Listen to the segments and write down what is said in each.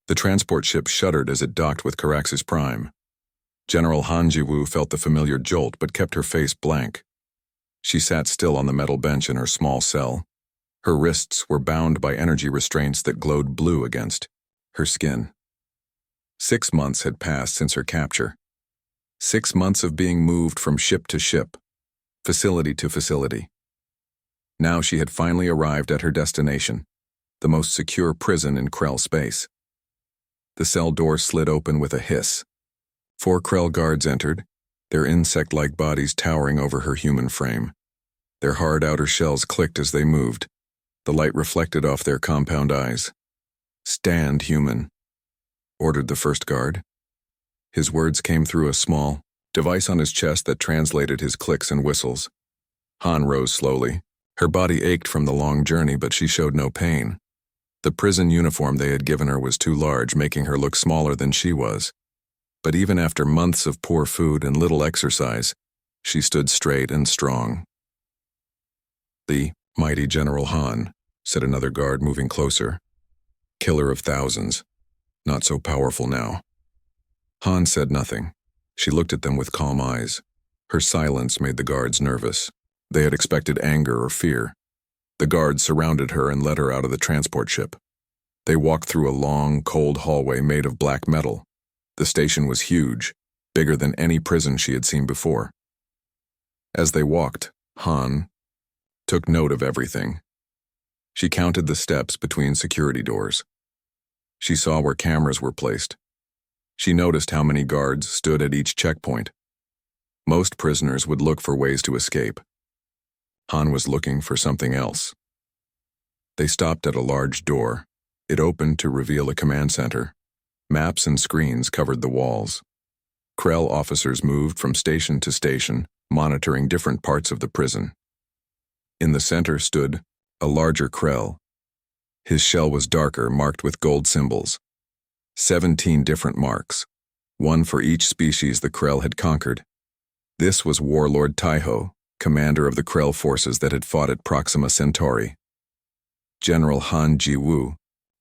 The transport ship shuddered as it docked with Carax's Prime. General Han Jiwoo felt the familiar jolt but kept her face blank. She sat still on the metal bench in her small cell. Her wrists were bound by energy restraints that glowed blue against her skin. 6 months had passed since her capture. 6 months of being moved from ship to ship, facility to facility. Now she had finally arrived at her destination, the most secure prison in Krell space. The cell door slid open with a hiss. 4 Krell guards entered, their insect-like bodies towering over her human frame. Their hard outer shells clicked as they moved. The light reflected off their compound eyes. "Stand, human," ordered the first guard. His words came through a small device on his chest that translated his clicks and whistles. Han rose slowly. Her body ached from the long journey, but she showed no pain. The prison uniform they had given her was too large, making her look smaller than she was. But even after months of poor food and little exercise, she stood straight and strong. "The mighty General Han," said another guard, moving closer. "Killer of thousands. Not so powerful now." Han said nothing. She looked at them with calm eyes. Her silence made the guards nervous. They had expected anger or fear. The guards surrounded her and led her out of the transport ship. They walked through a long, cold hallway made of black metal. The station was huge, bigger than any prison she had seen before. As they walked, Han took note of everything. She counted the steps between security doors. She saw where cameras were placed. She noticed how many guards stood at each checkpoint. Most prisoners would look for ways to escape. Han was looking for something else. They stopped at a large door. It opened to reveal a command center. Maps and screens covered the walls. Krell officers moved from station to station, monitoring different parts of the prison. In the center stood a larger Krell. His shell was darker, marked with gold symbols. 17 different marks, one for each species the Krell had conquered. This was Warlord Taiho, commander of the Krell forces that had fought at Proxima Centauri. "General Han Jiwoo,"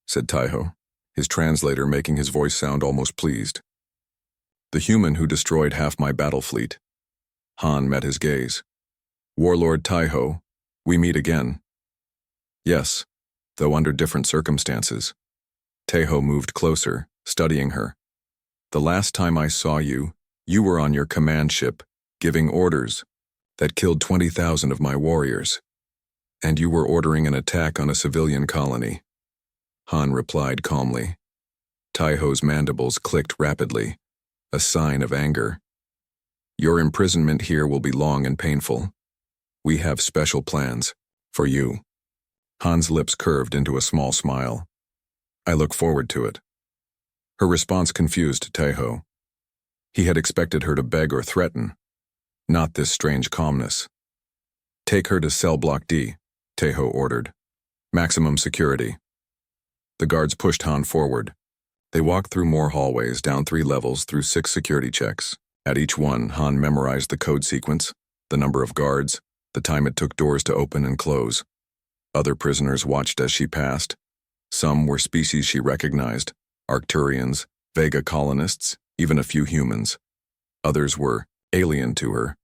said Taiho, his translator making his voice sound almost pleased. "The human who destroyed half my battle fleet." Han met his gaze. "Warlord Taiho, we meet again." "Yes, though under different circumstances." Taiho moved closer, studying her. "The last time I saw you, you were on your command ship, giving orders that killed 20,000 of my warriors. And you were ordering an attack on a civilian colony." Han replied calmly. Taiho's mandibles clicked rapidly, a sign of anger. "Your imprisonment here will be long and painful. We have special plans for you." Han's lips curved into a small smile. "I look forward to it." Her response confused Taiho. He had expected her to beg or threaten, not this strange calmness. "Take her to cell block D," Taiho ordered. "Maximum security." The guards pushed Han forward. They walked through more hallways, down 3 levels, through 6 security checks. At each one, Han memorized the code sequence, the number of guards, the time it took doors to open and close. Other prisoners watched as she passed. Some were species she recognized, Arcturians, Vega colonists, even a few humans. Others were alien to her.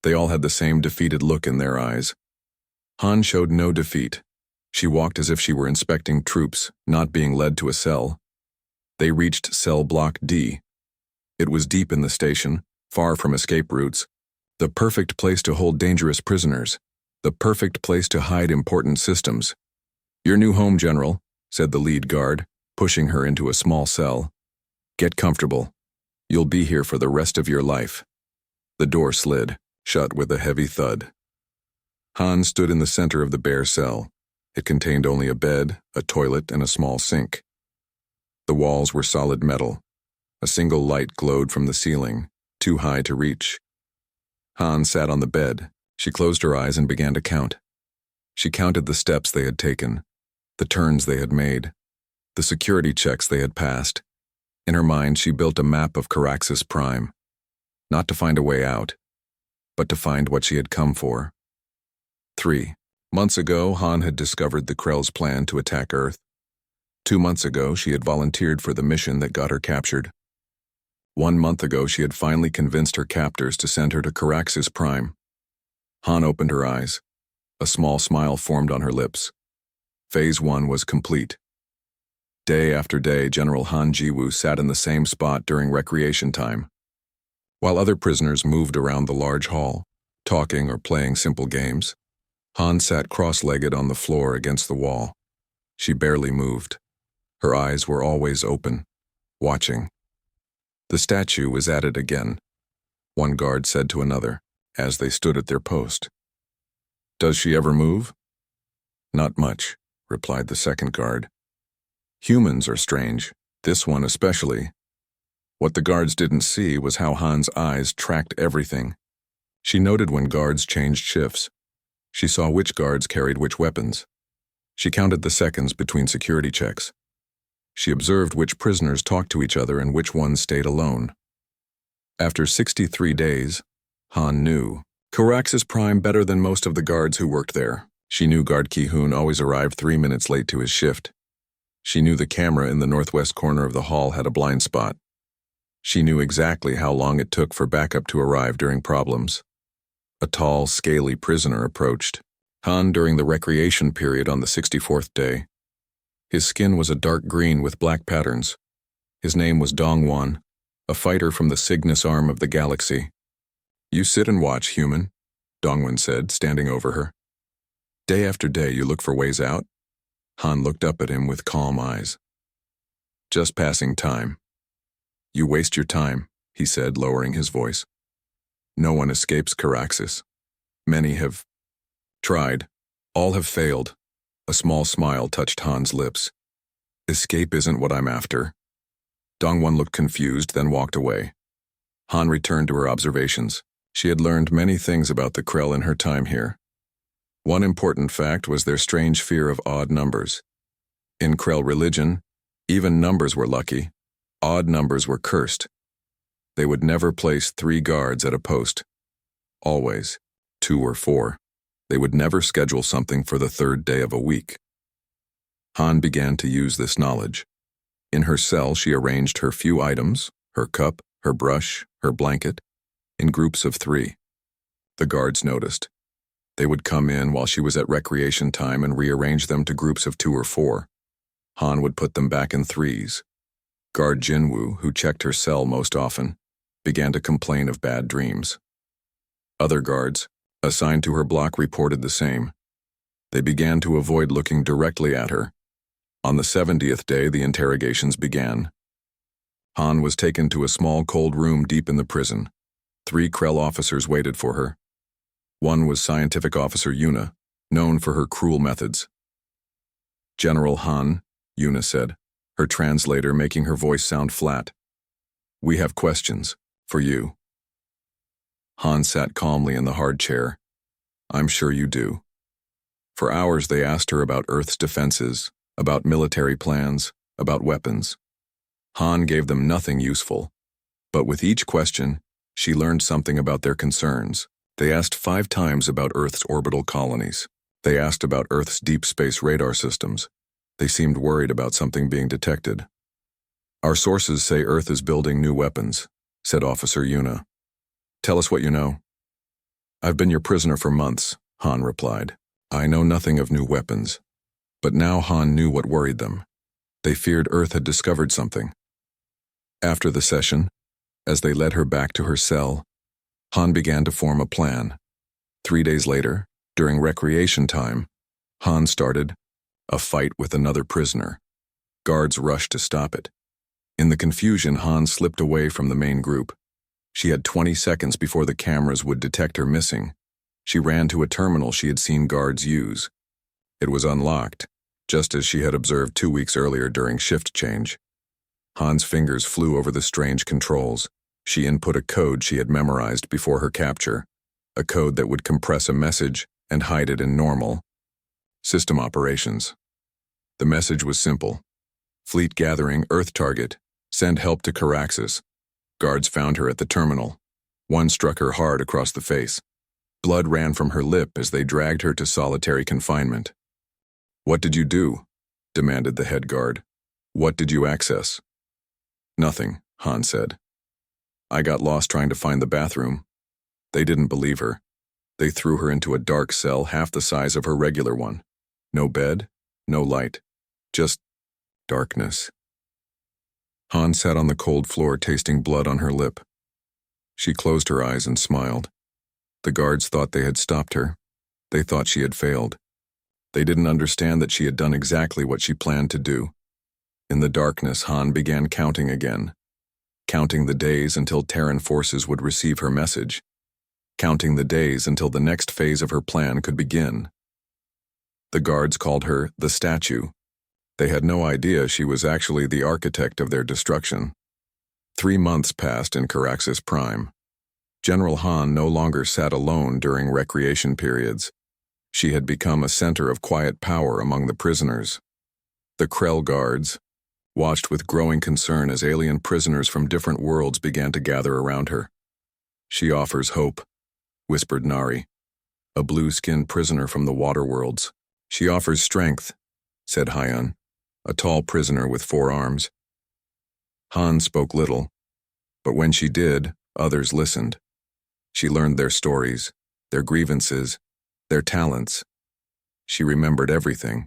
They all had the same defeated look in their eyes. Han showed no defeat. She walked as if she were inspecting troops, not being led to a cell. They reached cell block D. It was deep in the station, far from escape routes. The perfect place to hold dangerous prisoners. The perfect place to hide important systems. "Your new home, General," said the lead guard, pushing her into a small cell. "Get comfortable. You'll be here for the rest of your life." The door slid, shut with a heavy thud. Han stood in the center of the bare cell. It contained only a bed, a toilet, and a small sink. The walls were solid metal. A single light glowed from the ceiling, too high to reach. Han sat on the bed. She closed her eyes and began to count. She counted the steps they had taken, the turns they had made, the security checks they had passed. In her mind, she built a map of Carax's Prime, not to find a way out, but to find what she had come for. 3 months ago, Han had discovered the Krell's plan to attack Earth. 2 months ago, she had volunteered for the mission that got her captured. 1 month ago, she had finally convinced her captors to send her to Caraxes Prime. Han opened her eyes. A small smile formed on her lips. Phase 1 was complete. Day after day, General Han Jiwoo sat in the same spot during recreation time. While other prisoners moved around the large hall, talking or playing simple games, Han sat cross-legged on the floor against the wall. She barely moved. Her eyes were always open, watching. The statue was at it again, one guard said to another, as they stood at their post. "Does she ever move?" "Not much," replied the second guard. "Humans are strange, this one especially." What the guards didn't see was how Han's eyes tracked everything. She noted when guards changed shifts. She saw which guards carried which weapons. She counted the seconds between security checks. She observed which prisoners talked to each other and which ones stayed alone. After 63 days, Han knew Caraxes Prime better than most of the guards who worked there. She knew Guard Ki-hoon always arrived 3 minutes late to his shift. She knew the camera in the northwest corner of the hall had a blind spot. She knew exactly how long it took for backup to arrive during problems. A tall, scaly prisoner approached Han during the recreation period on the 64th day. His skin was a dark green with black patterns. His name was Dongwon, a fighter from the Cygnus arm of the galaxy. "You sit and watch, human," Dongwon said, standing over her. "Day after day you look for ways out?" Han looked up at him with calm eyes. "Just passing time." "You waste your time," he said, lowering his voice. "No one escapes Caraxes. Many have tried. All have failed." A small smile touched Han's lips. "Escape isn't what I'm after." Dongwon looked confused, then walked away. Han returned to her observations. She had learned many things about the Krell in her time here. One important fact was their strange fear of odd numbers. In Krell religion, even numbers were lucky. Odd numbers were cursed. They would never place 3 guards at a post. Always 2 or 4. They would never schedule something for the 3rd day of a week. Han began to use this knowledge. In her cell, she arranged her few items, her cup, her brush, her blanket, in groups of 3. The guards noticed. They would come in while she was at recreation time and rearrange them to groups of 2 or 4. Han would put them back in 3s. Guard Jinwoo, who checked her cell most often, began to complain of bad dreams. Other guards, assigned to her block, reported the same. They began to avoid looking directly at her. On the 70th day, the interrogations began. Han was taken to a small cold room deep in the prison. 3 Krell officers waited for her. One was Scientific Officer Yuna, known for her cruel methods. "General Han," Yuna said, her translator making her voice sound flat. "We have questions for you." Han sat calmly in the hard chair. "I'm sure you do." For hours they asked her about Earth's defenses, about military plans, about weapons. Han gave them nothing useful. But with each question, she learned something about their concerns. They asked 5 times about Earth's orbital colonies. They asked about Earth's deep space radar systems. They seemed worried about something being detected. "Our sources say Earth is building new weapons," said Officer Yuna. "Tell us what you know." "I've been your prisoner for months," Han replied. "I know nothing of new weapons." But now Han knew what worried them. They feared Earth had discovered something. After the session, as they led her back to her cell, Han began to form a plan. 3 days later, during recreation time, Han started a fight with another prisoner. Guards rushed to stop it. In the confusion, Han slipped away from the main group. She had 20 seconds before the cameras would detect her missing. She ran to a terminal she had seen guards use. It was unlocked, just as she had observed 2 weeks earlier during shift change. Han's fingers flew over the strange controls. She input a code she had memorized before her capture, a code that would compress a message and hide it in normal system operations. The message was simple. "Fleet gathering, Earth target. Send help to Caraxes." Guards found her at the terminal. One struck her hard across the face. Blood ran from her lip as they dragged her to solitary confinement. "What did you do?" demanded the head guard. What did you access? Nothing, Han said. I got lost trying to find the bathroom. They didn't believe her. They threw her into a dark cell half the size of her regular one. No bed, no light, just darkness. Han sat on the cold floor tasting blood on her lip. She closed her eyes and smiled. The guards thought they had stopped her. They thought she had failed. They didn't understand that she had done exactly what she planned to do. In the darkness, Han began counting again. Counting the days until Terran forces would receive her message. Counting the days until the next phase of her plan could begin. The guards called her the Statue. They had no idea she was actually the architect of their destruction. 3 months passed in Caraxes Prime. General Han no longer sat alone during recreation periods. She had become a center of quiet power among the prisoners. The Krell guards watched with growing concern as alien prisoners from different worlds began to gather around her. She offers hope, whispered Nari, a blue-skinned prisoner from the water worlds. She offers strength, said Hyun, a tall prisoner with 4 arms. Han spoke little, but when she did, others listened. She learned their stories, their grievances, their talents. She remembered everything.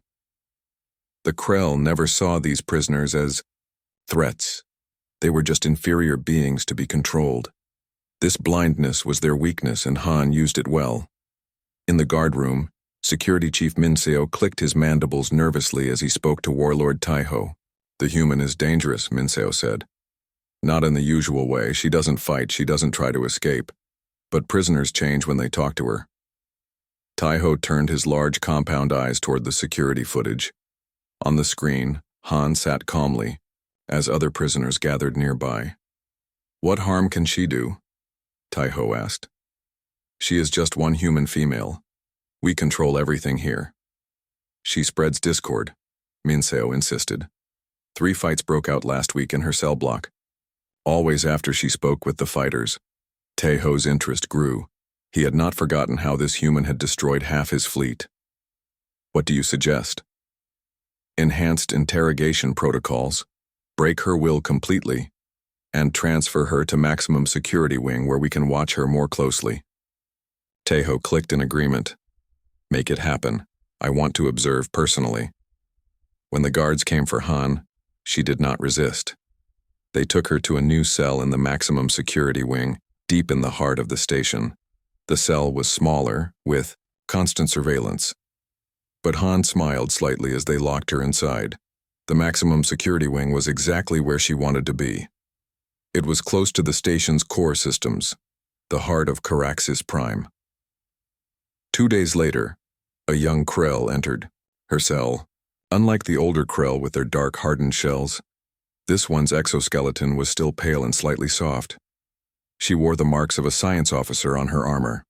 The Krell never saw these prisoners as threats. They were just inferior beings to be controlled. This blindness was their weakness, and Han used it well. In the guard room, Security Chief Minseo clicked his mandibles nervously as he spoke to Warlord Taiho. The human is dangerous, Minseo said. Not in the usual way. She doesn't fight, she doesn't try to escape. But prisoners change when they talk to her. Taiho turned his large compound eyes toward the security footage. On the screen, Han sat calmly, as other prisoners gathered nearby. What harm can she do? Taiho asked. She is just one human female. We control everything here. She spreads discord, Minseo insisted. 3 fights broke out last week in her cell block. Always after she spoke with the fighters. Taiho's interest grew. He had not forgotten how this human had destroyed half his fleet. What do you suggest? Enhanced interrogation protocols, break her will completely, and transfer her to maximum security wing where we can watch her more closely. Taiho clicked in agreement. Make it happen. I want to observe personally. When the guards came for Han, she did not resist. They took her to a new cell in the maximum security wing, deep in the heart of the station. The cell was smaller, with constant surveillance. But Han smiled slightly as they locked her inside. The maximum security wing was exactly where she wanted to be. It was close to the station's core systems, the heart of Caraxes Prime. 2 days later, a young Krell entered her cell. Unlike the older Krell with their dark, hardened shells, this one's exoskeleton was still pale and slightly soft. She wore the marks of a science officer on her armor.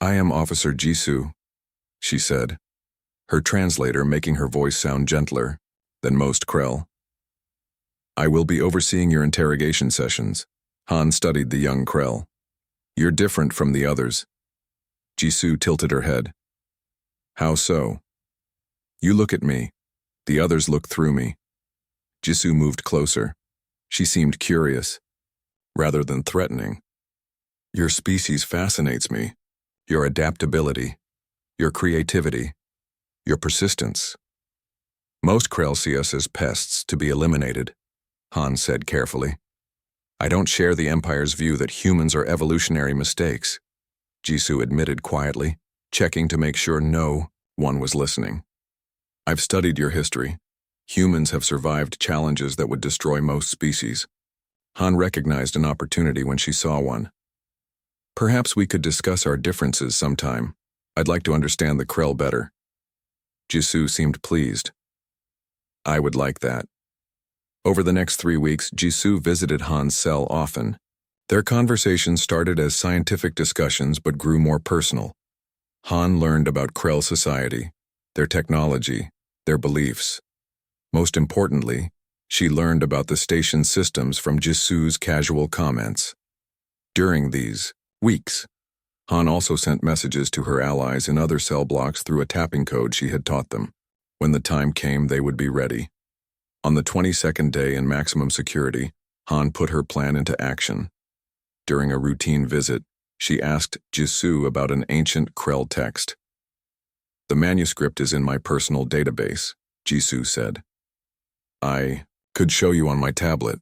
I am Officer Jisoo, she said, her translator making her voice sound gentler than most Krell. I will be overseeing your interrogation sessions. Han studied the young Krell. You're different from the others. Jisoo tilted her head. How so? You look at me. The others look through me. Jisoo moved closer. She seemed curious, rather than threatening. Your species fascinates me. Your adaptability, your creativity, your persistence. Most Krell see us as pests to be eliminated, Han said carefully. I don't share the Empire's view that humans are evolutionary mistakes, Jisoo admitted quietly, checking to make sure no one was listening. I've studied your history. Humans have survived challenges that would destroy most species. Han recognized an opportunity when she saw one. Perhaps we could discuss our differences sometime. I'd like to understand the Krell better. Jisoo seemed pleased. I would like that. Over the next 3 weeks, Jisoo visited Han's cell often. Their conversations started as scientific discussions but grew more personal. Han learned about Krell society, their technology, their beliefs. Most importantly, she learned about the station's systems from Jisoo's casual comments. During these weeks, Han also sent messages to her allies in other cell blocks through a tapping code she had taught them. When the time came, they would be ready. On the 22nd day in maximum security, Han put her plan into action. During a routine visit, she asked Jisoo about an ancient Krell text. "The manuscript is in my personal database," Jisoo said. "I could show you on my tablet."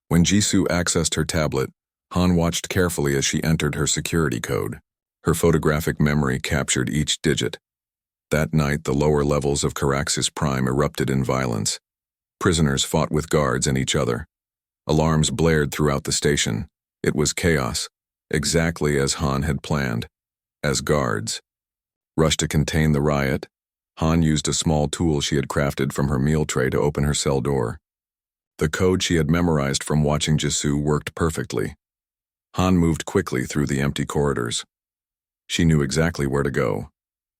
When Jisoo accessed her tablet, Han watched carefully as she entered her security code. Her photographic memory captured each digit. That night, the lower levels of Caraxes Prime erupted in violence. Prisoners fought with guards and each other. Alarms blared throughout the station. It was chaos, exactly as Han had planned. As guards rushed to contain the riot, Han used a small tool she had crafted from her meal tray to open her cell door. The code she had memorized from watching Jisoo worked perfectly. Han moved quickly through the empty corridors. She knew exactly where to go.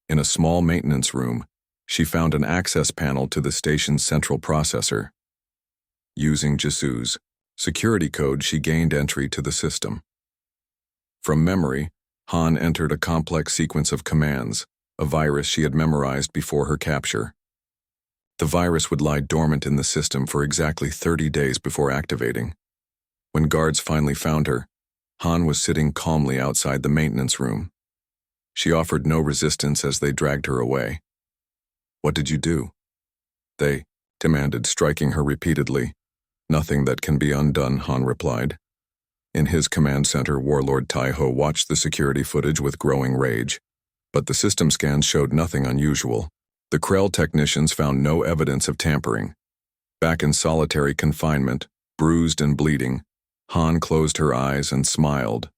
In a small maintenance room, she found an access panel to the station's central processor. Using Jisoo's security code, she gained entry to the system. From memory, Han entered a complex sequence of commands, a virus she had memorized before her capture. The virus would lie dormant in the system for exactly 30 days before activating. When guards finally found her, Han was sitting calmly outside the maintenance room. She offered no resistance as they dragged her away. "What did you do?" They demanded, striking her repeatedly. "Nothing that can be undone," Han replied. In his command center, Warlord Taiho watched the security footage with growing rage. But the system scans showed nothing unusual. The Krell technicians found no evidence of tampering. Back in solitary confinement, bruised and bleeding, Han closed her eyes and smiled.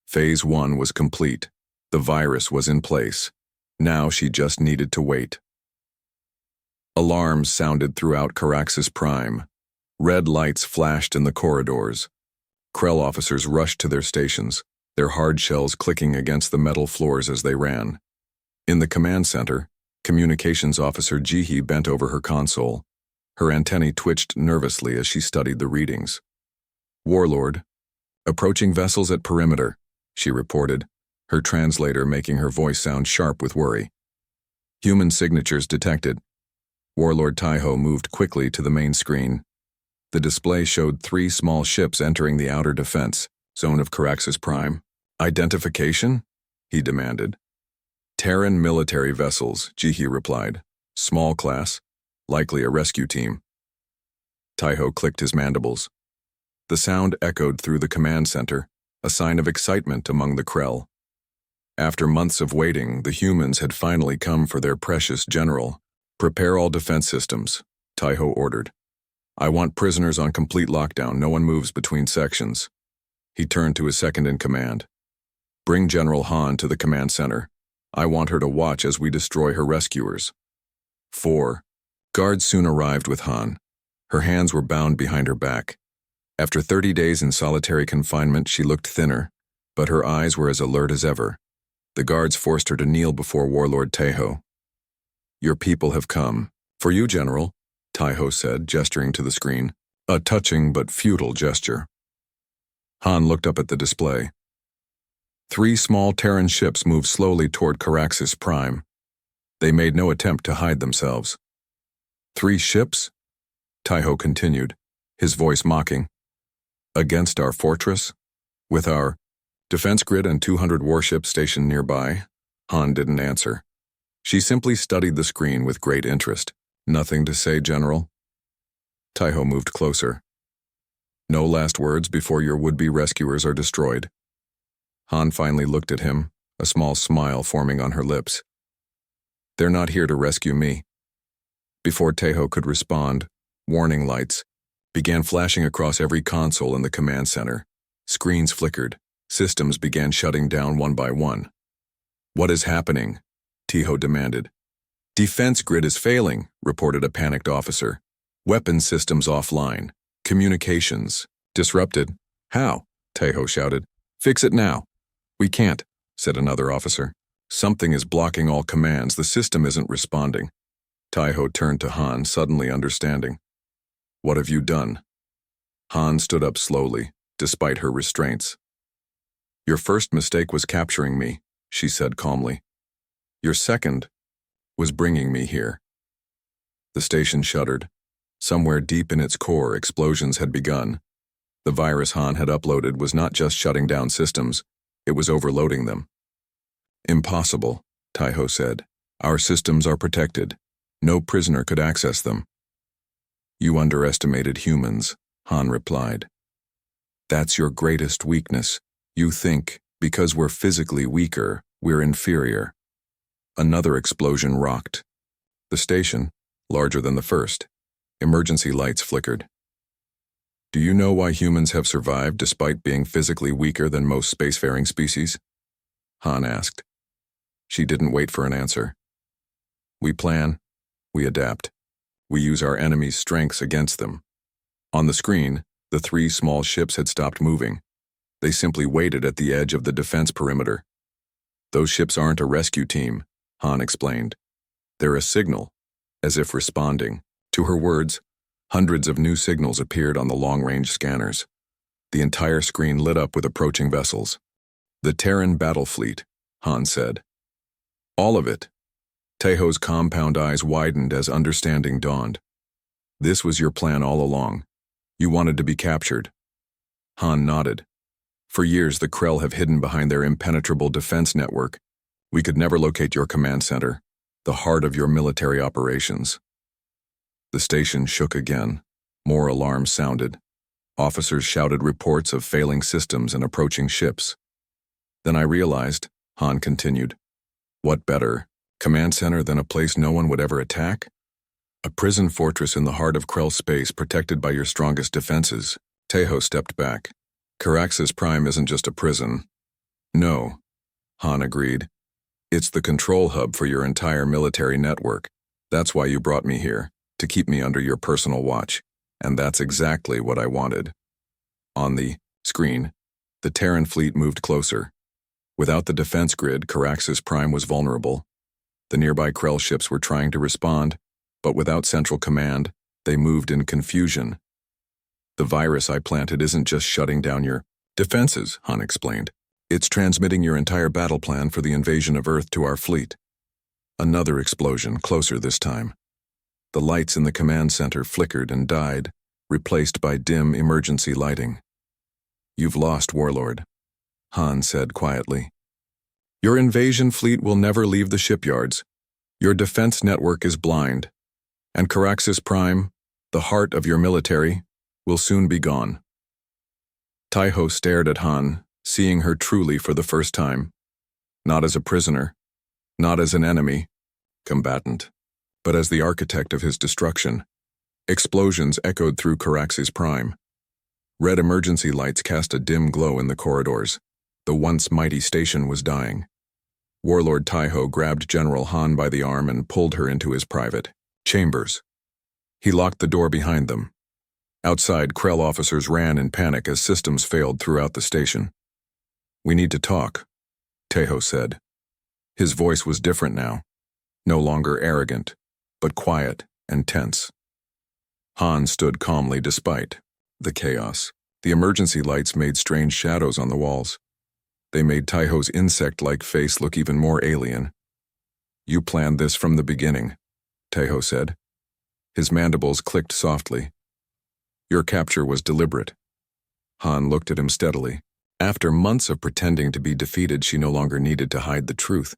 Phase 1 was complete. The virus was in place. Now she just needed to wait. Alarms sounded throughout Caraxes Prime. Red lights flashed in the corridors. Krell officers rushed to their stations, their hard shells clicking against the metal floors as they ran. In the command center, Communications Officer Jihi bent over her console. Her antennae twitched nervously as she studied the readings. "Warlord, approaching vessels at perimeter," she reported, her translator making her voice sound sharp with worry. "Human signatures detected." Warlord Taiho moved quickly to the main screen. The display showed 3 small ships entering the outer defense zone of Caraxes Prime. "Identification?" he demanded. "Terran military vessels," Jihi replied. "Small class, likely a rescue team." Taiho clicked his mandibles. The sound echoed through the command center, a sign of excitement among the Krell. After months of waiting, the humans had finally come for their precious general. "Prepare all defense systems," Taiho ordered. "I want prisoners on complete lockdown. No one moves between sections." He turned to his second-in-command. "Bring General Han to the command center. I want her to watch as we destroy her rescuers." 4. Guards soon arrived with Han. Her hands were bound behind her back. After 30 days in solitary confinement, she looked thinner, but her eyes were as alert as ever. The guards forced her to kneel before Warlord Taiho. "Your people have come. For you, General," Taiho said, gesturing to the screen. A touching but futile gesture. Han looked up at the display. 3 small Terran ships moved slowly toward Caraxes Prime. They made no attempt to hide themselves. 3 ships? Taiho continued, his voice mocking. "Against our fortress? With our defense grid and 200 warships stationed nearby?" Han didn't answer. She simply studied the screen with great interest. "Nothing to say, General?" Taiho moved closer. "No last words before your would-be rescuers are destroyed?" Han finally looked at him, a small smile forming on her lips. "They're not here to rescue me." Before Taiho could respond, warning lights began flashing across every console in the command center. Screens flickered. Systems began shutting down one by one. "What is happening?" Taiho demanded. "Defense grid is failing," reported a panicked officer. "Weapons systems offline. Communications disrupted." "How?" Taiho shouted. "Fix it now." "We can't," said another officer. "Something is blocking all commands. The system isn't responding." Taiho turned to Han, suddenly understanding. "What have you done?" Han stood up slowly, despite her restraints. "Your first mistake was capturing me," she said calmly. "Your second was bringing me here." The station shuddered. Somewhere deep in its core, explosions had begun. The virus Han had uploaded was not just shutting down systems, it was overloading them. Impossible, Taiho said. Our systems are protected. No prisoner could access them. You underestimated humans, Han replied. That's your greatest weakness. You think, because we're physically weaker, we're inferior. Another explosion rocked. The station, larger than the first. Emergency lights flickered. Do you know why humans have survived despite being physically weaker than most spacefaring species? Han asked. She didn't wait for an answer. We plan, we adapt. We use our enemies' strengths against them. On the screen, the 3 small ships had stopped moving. They simply waited at the edge of the defense perimeter. Those ships aren't a rescue team, Han explained. They're a signal, as if responding. To her words, hundreds of new signals appeared on the long-range scanners. The entire screen lit up with approaching vessels. The Terran battle fleet, Han said. All of it. Taiho's compound eyes widened as understanding dawned. This was your plan all along. You wanted to be captured. Han nodded. For years, the Krell have hidden behind their impenetrable defense network. We could never locate your command center, the heart of your military operations. The station shook again. More alarms sounded. Officers shouted reports of failing systems and approaching ships. Then I realized, Han continued, what better, command center than a place no one would ever attack? A prison fortress in the heart of Krell space protected by your strongest defenses. Taiho stepped back. Caraxes Prime isn't just a prison. No, Han agreed. It's the control hub for your entire military network. That's why you brought me here, to keep me under your personal watch. And that's exactly what I wanted. On the screen, the Terran fleet moved closer. Without the defense grid, Caraxes Prime was vulnerable. The nearby Krell ships were trying to respond, but without central command, they moved in confusion. The virus I planted isn't just shutting down your defenses, Han explained. It's transmitting your entire battle plan for the invasion of Earth to our fleet. Another explosion, closer this time. The lights in the command center flickered and died, replaced by dim emergency lighting. You've lost, Warlord, Han said quietly. Your invasion fleet will never leave the shipyards. Your defense network is blind. And Caraxes Prime, the heart of your military, will soon be gone. Taiho stared at Han, seeing her truly for the first time. Not as a prisoner, not as an enemy, combatant, but as the architect of his destruction. Explosions echoed through Caraxes Prime. Red emergency lights cast a dim glow in the corridors. The once mighty station was dying. Warlord Taiho grabbed General Han by the arm and pulled her into his private chambers. He locked the door behind them. Outside, Krell officers ran in panic as systems failed throughout the station. We need to talk, Taiho said. His voice was different now, no longer arrogant, but quiet and tense. Han stood calmly despite the chaos. The emergency lights made strange shadows on the walls. They made Taiho's insect-like face look even more alien. You planned this from the beginning, Taiho said. His mandibles clicked softly. Your capture was deliberate. Han looked at him steadily. After months of pretending to be defeated, she no longer needed to hide the truth.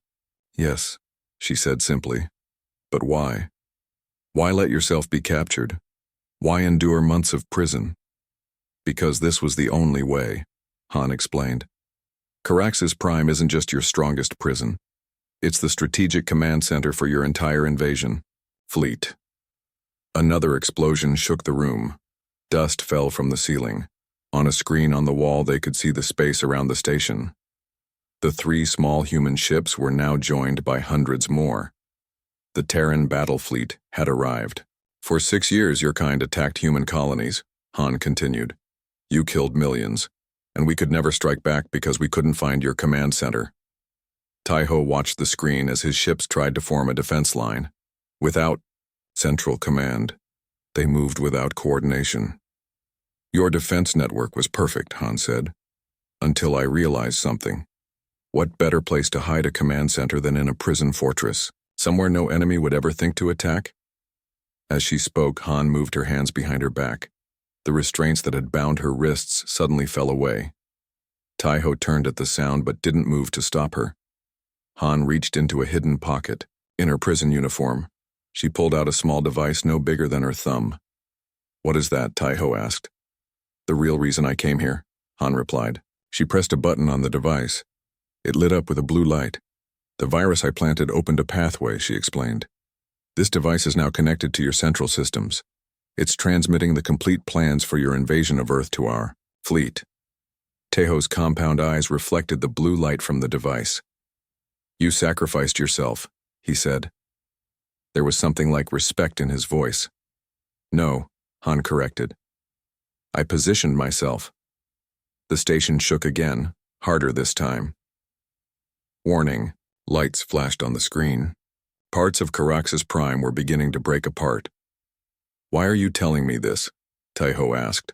Yes, she said simply. But why? Why let yourself be captured? Why endure months of prison? Because this was the only way, Han explained. Caraxes Prime isn't just your strongest prison. It's the strategic command center for your entire invasion fleet. Another explosion shook the room. Dust fell from the ceiling. On a screen on the wall, they could see the space around the station. The 3 small human ships were now joined by hundreds more. The Terran battle fleet had arrived. For 6 years, your kind attacked human colonies, Han continued. You killed millions, and we could never strike back because we couldn't find your command center. Taiho watched the screen as his ships tried to form a defense line. Without central command, they moved without coordination. Your defense network was perfect, Han said, until I realized something. What better place to hide a command center than in a prison fortress, somewhere no enemy would ever think to attack? As she spoke, Han moved her hands behind her back. The restraints that had bound her wrists suddenly fell away. Taiho turned at the sound but didn't move to stop her. Han reached into a hidden pocket. In her prison uniform, she pulled out a small device no bigger than her thumb. "What is that?" Taiho asked. "The real reason I came here," Han replied. She pressed a button on the device. It lit up with a blue light. "The virus I planted opened a pathway," she explained. "This device is now connected to your central systems. It's transmitting the complete plans for your invasion of Earth to our fleet." Taiho's compound eyes reflected the blue light from the device. "You sacrificed yourself," he said. There was something like respect in his voice. "No," Han corrected. "I positioned myself." The station shook again, harder this time. Warning, lights flashed on the screen. Parts of Carax's Prime were beginning to break apart. "Why are you telling me this?" Taiho asked.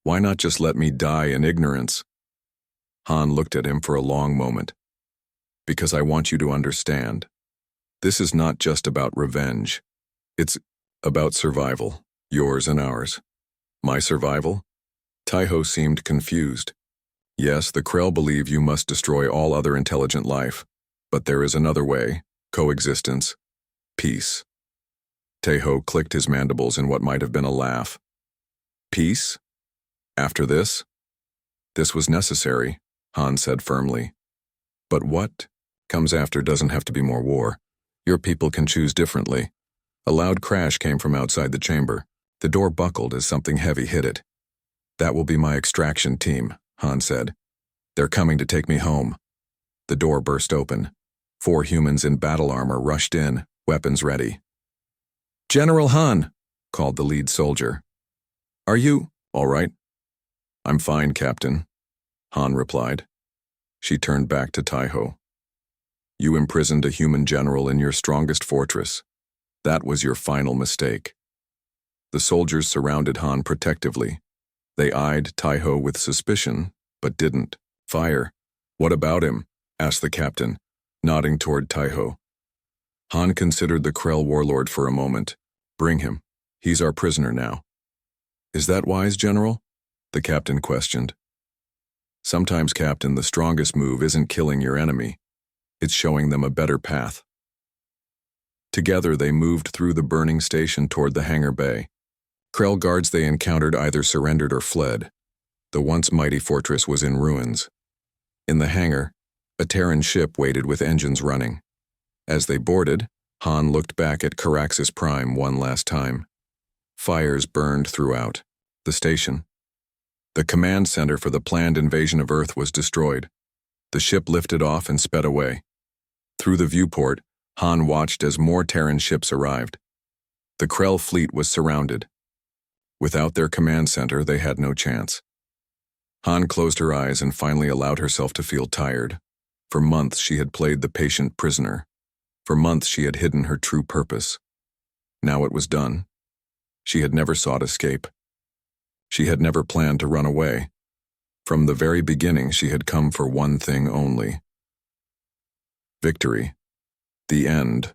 "Why not just let me die in ignorance?" Han looked at him for a long moment. "Because I want you to understand. This is not just about revenge. It's about survival, yours and ours." "My survival?" Taiho seemed confused. "Yes, the Krell believe you must destroy all other intelligent life, but there is another way: coexistence, peace." Taiho clicked his mandibles in what might have been a laugh. "Peace? After this?" "This was necessary," Han said firmly. "But what comes after doesn't have to be more war. Your people can choose differently." A loud crash came from outside the chamber. The door buckled as something heavy hit it. "That will be my extraction team," Han said. "They're coming to take me home." The door burst open. 4 humans in battle armor rushed in, weapons ready. "General Han," called the lead soldier. "Are you all right?" "I'm fine, Captain," Han replied. She turned back to Taiho. "You imprisoned a human general in your strongest fortress. That was your final mistake." The soldiers surrounded Han protectively. They eyed Taiho with suspicion, but didn't fire. "What about him?" asked the captain, nodding toward Taiho. Han considered the Krell warlord for a moment. "Bring him. He's our prisoner now." "Is that wise, General?" the captain questioned. "Sometimes, Captain, the strongest move isn't killing your enemy. It's showing them a better path." Together they moved through the burning station toward the hangar bay. Krell guards they encountered either surrendered or fled. The once mighty fortress was in ruins. In the hangar, a Terran ship waited with engines running. As they boarded, Han looked back at Carax's Prime one last time. Fires burned throughout the station. The command center for the planned invasion of Earth was destroyed. The ship lifted off and sped away. Through the viewport, Han watched as more Terran ships arrived. The Krell fleet was surrounded. Without their command center, they had no chance. Han closed her eyes and finally allowed herself to feel tired. For months she had played the patient prisoner. For months she had hidden her true purpose. Now it was done. She had never sought escape. She had never planned to run away. From the very beginning she had come for one thing only: victory. The end.